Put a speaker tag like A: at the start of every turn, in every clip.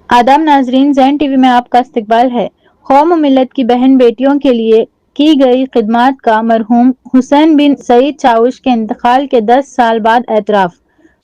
A: आदाब नाजरीन, ज़ैन टीवी में आपका इस्तकबाल है। कौम और मिल्लत की बहन बेटियों के लिए की गई खिदमात का मरहूम हुसैन बिन सईद चाउश के इंतकाल के 10 साल बाद एतराफ़।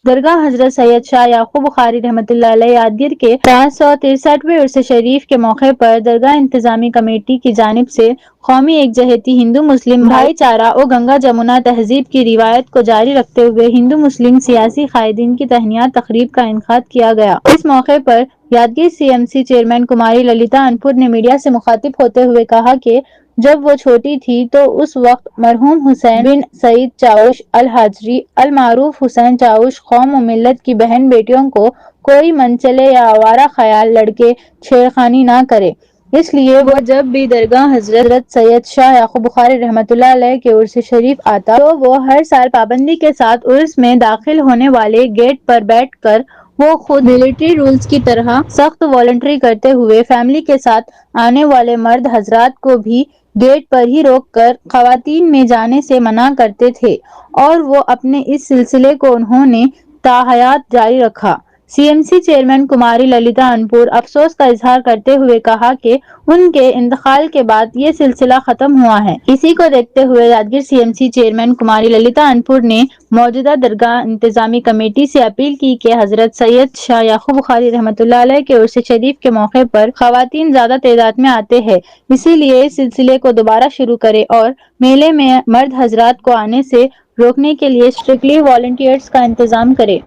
A: दरगाह हजरत सैयद शाह याकूब बुखारी रहमतुल्लाह अलैह यादगीर के 563वें उर्स शरीफ के मौके पर दरगाह इंतजामी कमेटी की जानिब से कौमी एकजहती हिंदू मुस्लिम भाईचारा और गंगा जमुना तहजीब की रिवायत को जारी रखते हुए हिंदू मुस्लिम सियासी कायदीन की तहनियात तकरीब का इनकाद किया गया। इस मौके पर यादगीर सीएमसी चेयरमैन कुमारी ललिता अनपुर ने मीडिया से मुखातिब होते हुए कहा कि जब वो छोटी थी तो उस वक्त मरहूम हुसैन बिन सईद चाउश अल हाजरी अल मारूफ हुसैन चाउश कौम और मिल्लत की बहन बेटियों को कोई मनचले या आवारा ख्याल लड़के छेड़खानी ना करे, इसलिए वो जब भी दरगाह हजरत सैयद शाह याकूब बुखारी रहमतुल्लाह अलैह के उर्स शरीफ आता तो वो हर साल पाबंदी के साथ उर्स में दाखिल होने वाले गेट पर बैठकर वो खुद मिलिट्री रूल्स की तरह सख्त वॉलंटरी करते हुए फैमिली के साथ आने वाले मर्द हजरात को भी गेट पर ही रोककर खवातीन में जाने से मना करते थे और वो अपने इस सिलसिले को उन्होंने ताहयात जारी रखा। सीएमसी चेयरमैन कुमारी ललिता अनपुर अफसोस का इजहार करते हुए कहा कि उनके इंतकाल के बाद ये सिलसिला खत्म हुआ है। इसी को देखते हुए यादगीर सीएमसी चेयरमैन कुमारी ललिता अनपुर ने मौजूदा दरगाह इंतजामी कमेटी से अपील की कि हजरत सैयद शाह याकूब बुखारी रहमतुल्लाह अलैह के उर्स शरीफ के मौके पर खवातीन ज्यादा तादाद में आते हैं, इसीलिए इस सिलसिले को दोबारा शुरू करे और मेले में मर्द हजरात को आने से रोकने के लिए स्ट्रिक्टली वॉलंटियर्स का इंतजाम करे।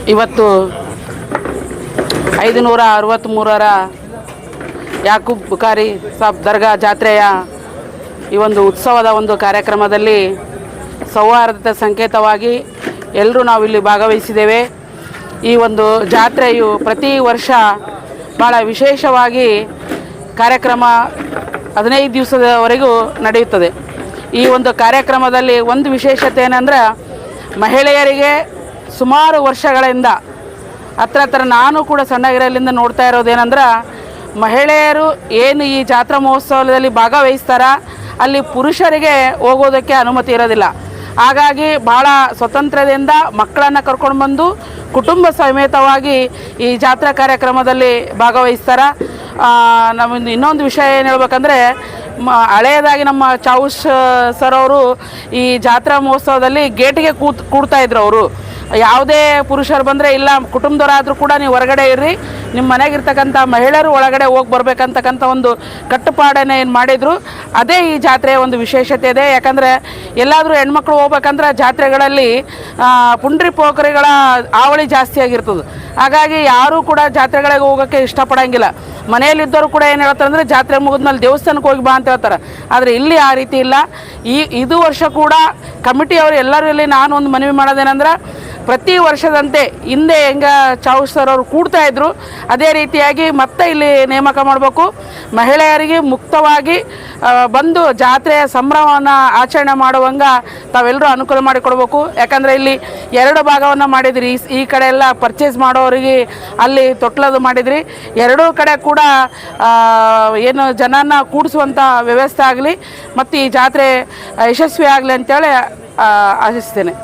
B: ಇವತ್ತು 563ರ ಯಾಕೂಬ್ ಬುಖಾರಿ ಸಾಬ್ ದರ್ಗಾ ಜಾತ್ರೆಯ ಈ ಒಂದು ಉತ್ಸವದ ಒಂದು ಕಾರ್ಯಕ್ರಮದಲ್ಲಿ ಸೌಹಾರ್ದತೆ ಸಂಕೇತವಾಗಿ ಎಲ್ಲರೂ ನಾವು ಇಲ್ಲಿ ಭಾಗವಹಿಸಿದ್ದೇವೆ। ಈ ಒಂದು ಜಾತ್ರೆಯು ಪ್ರತಿ ವರ್ಷ ಭಾಳ ವಿಶೇಷವಾಗಿ ಕಾರ್ಯಕ್ರಮ 15 ದಿವಸದವರೆಗೂ ನಡೆಯುತ್ತದೆ। ಈ ಒಂದು ಕಾರ್ಯಕ್ರಮದಲ್ಲಿ ಒಂದು ವಿಶೇಷತೆ ಏನಂದ್ರೆ ಮಹಿಳೆಯರಿಗೆ ಸುಮಾರು ವರ್ಷಗಳಿಂದ ಹತ್ರ ನಾನು ಕೂಡ ಸಣ್ಣಗಿರಲಿಂದ ನೋಡ್ತಾ ಇರೋದೇನೆಂದ್ರೆ ಮಹಿಳೆಯರು ಏನು ಈ ಜಾತ್ರಾ ಮಹೋತ್ಸವದಲ್ಲಿ ಭಾಗವಹಿಸ್ತಾರ ಅಲ್ಲಿ ಪುರುಷರಿಗೆ ಹೋಗೋದಕ್ಕೆ ಅನುಮತಿ ಇರೋದಿಲ್ಲ। ಹಾಗಾಗಿ ಭಾಳ ಸ್ವತಂತ್ರದಿಂದ ಮಕ್ಕಳನ್ನು ಕರ್ಕೊಂಡು ಬಂದು ಕುಟುಂಬ ಸಮೇತವಾಗಿ ಈ ಜಾತ್ರಾ ಕಾರ್ಯಕ್ರಮದಲ್ಲಿ ಭಾಗವಹಿಸ್ತಾರೆ। ನಮ್ಮದು ಇನ್ನೊಂದು ವಿಷಯ ಏನು ಹೇಳ್ಬೇಕಂದ್ರೆ ಹಳೆಯದಾಗಿ ನಮ್ಮ ಚಾವುಶ್ ಸರ್ ಅವರು ಈ ಜಾತ್ರಾ ಮಹೋತ್ಸವದಲ್ಲಿ ಗೇಟಿಗೆ ಕೂಡ್ತಾಯಿದ್ರು। ಅವರು ಯಾವುದೇ ಪುರುಷರು ಬಂದರೆ ಇಲ್ಲ ಕುಟುಂಬದವರಾದರೂ ಕೂಡ ನೀವು ಹೊರಗಡೆ ಇರ್ರಿ, ನಿಮ್ಮ ಮನೆಗಿರ್ತಕ್ಕಂಥ ಮಹಿಳೆಯರು ಒಳಗಡೆ ಹೋಗಿ ಬರ್ಬೇಕಂತಕ್ಕಂಥ ಒಂದು ಕಟ್ಟುಪಾಡನ್ನು ಏನು ಮಾಡಿದರು, ಅದೇ ಈ ಜಾತ್ರೆಯ ಒಂದು ವಿಶೇಷತೆ ಇದೆ। ಯಾಕಂದರೆ ಎಲ್ಲಾದರೂ ಹೆಣ್ಮಕ್ಳು ಹೋಗ್ಬೇಕಂದ್ರೆ ಜಾತ್ರೆಗಳಲ್ಲಿ ಪುಂಡ್ರಿ ಪೋಖರಿಗಳ ಹಾವಳಿ ಜಾಸ್ತಿ ಆಗಿರ್ತದೆ। ಹಾಗಾಗಿ ಯಾರೂ ಕೂಡ ಜಾತ್ರೆಗಳಿಗೆ ಹೋಗೋಕ್ಕೆ ಇಷ್ಟಪಡೋಂಗಿಲ್ಲ। ಮನೆಯಲ್ಲಿದ್ದವರು ಕೂಡ ಏನು ಹೇಳ್ತಾರೆ ಅಂದರೆ ಜಾತ್ರೆ ಮುಗಿದ್ಮೇಲೆ ದೇವಸ್ಥಾನಕ್ಕೆ ಹೋಗಿ ಬಾ ಅಂತ ಹೇಳ್ತಾರೆ, ಆದರೆ ಇಲ್ಲಿ ಆ ರೀತಿ ಇಲ್ಲ। ಇದು ವರ್ಷ ಕೂಡ ಕಮಿಟಿಯವರು ಎಲ್ಲರೂ ಇಲ್ಲಿ ನಾನು ಒಂದು ಮನವಿ ಮಾಡೋದೇನೆಂದ್ರೆ ಪ್ರತಿ ವರ್ಷದಂತೆ ಹಿಂದೆ ಹೆಂಗೆ ಚಾವುಶ್ ಸರ್ ಅವರು ಕೂಡ್ತಾಯಿದ್ರು ಅದೇ ರೀತಿಯಾಗಿ ಮತ್ತೆ ಇಲ್ಲಿ ನೇಮಕ ಮಾಡಬೇಕು। ಮಹಿಳೆಯರಿಗೆ ಮುಕ್ತವಾಗಿ ಬಂದು ಜಾತ್ರೆಯ ಸಂಭ್ರಮವನ್ನು ಆಚರಣೆ ಮಾಡುವಂಗೆ ತಾವೆಲ್ಲರೂ ಅನುಕೂಲ ಮಾಡಿಕೊಡ್ಬೇಕು। ಯಾಕಂದರೆ ಇಲ್ಲಿ 2 ಭಾಗವನ್ನು ಮಾಡಿದ್ರಿ, ಈ ಕಡೆ ಎಲ್ಲ ಪರ್ಚೇಸ್ ಮಾಡೋರಿಗೆ ಅಲ್ಲಿ ತೊಟ್ಲದು ಮಾಡಿದ್ರಿ, ಎರಡೂ ಕಡೆ ಕೂಡ ಏನು ಜನನ ಕೂಡಿಸುವಂಥ ವ್ಯವಸ್ಥೆ ಆಗಲಿ ಮತ್ತು ಈ ಜಾತ್ರೆ ಯಶಸ್ವಿ ಆಗಲಿ ಅಂತೇಳಿ ಆಶಿಸ್ತೇನೆ।